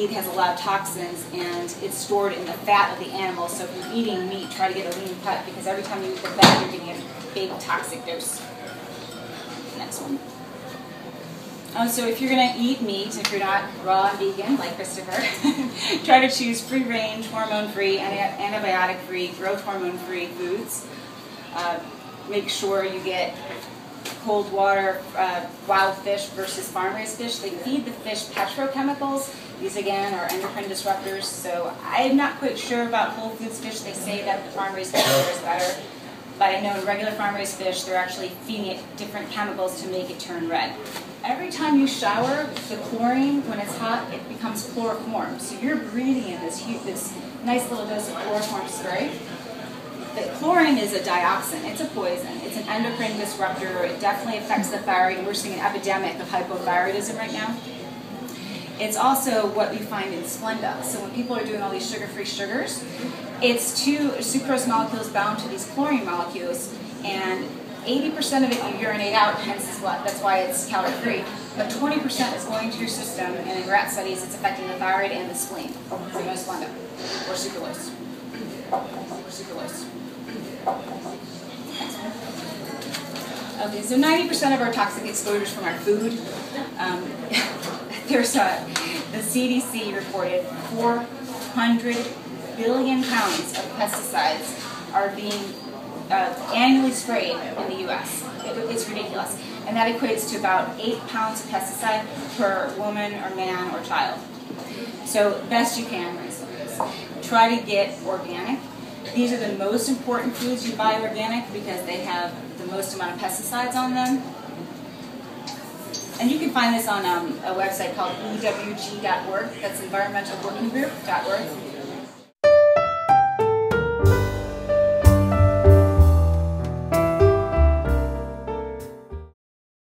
feed has a lot of toxins, and it's stored in the fat of the animal. So if you're eating meat, try to get a lean cut, because every time you eat the fat, you're getting a big toxic dose. Next one. So if you're going to eat meat, if you're not raw and vegan like Christopher, try to choose free-range, hormone-free, antibiotic-free, growth hormone-free foods. Make sure you get cold water, wild fish versus farm-raised fish. They feed the fish petrochemicals. These, again, are endocrine disruptors. So I'm not quite sure about whole foods fish. They say that the farm-raised fish is better. But I know in regular farm-raised fish, they're actually feeding it different chemicals to make it turn red. Every time you shower, the chlorine, when it's hot, it becomes chloroform. So you're breathing in this nice little dose of chloroform spray. The chlorine is a dioxin. It's a poison. It's an endocrine disruptor. It definitely affects the thyroid, and we're seeing an epidemic of hypothyroidism right now. It's also what you find in Splenda. So when people are doing all these sugar-free sugars, it's two sucrose molecules bound to these chlorine molecules, and 80% of it you urinate out, hence that's why it's calorie-free. But 20% is going to your system, and in rat studies, it's affecting the thyroid and the spleen. So no Splenda or sucralose. Okay, so 90% of our toxic exposure is from our food. The CDC reported 400 billion pounds of pesticides are being annually sprayed in the U.S. It's ridiculous. And that equates to about 8 pounds of pesticide per woman or man or child. So best you can, try to get organic. These are the most important foods you buy organic because they have the most amount of pesticides on them. And you can find this on a website called EWG.org. That's environmentalworkinggroup.org.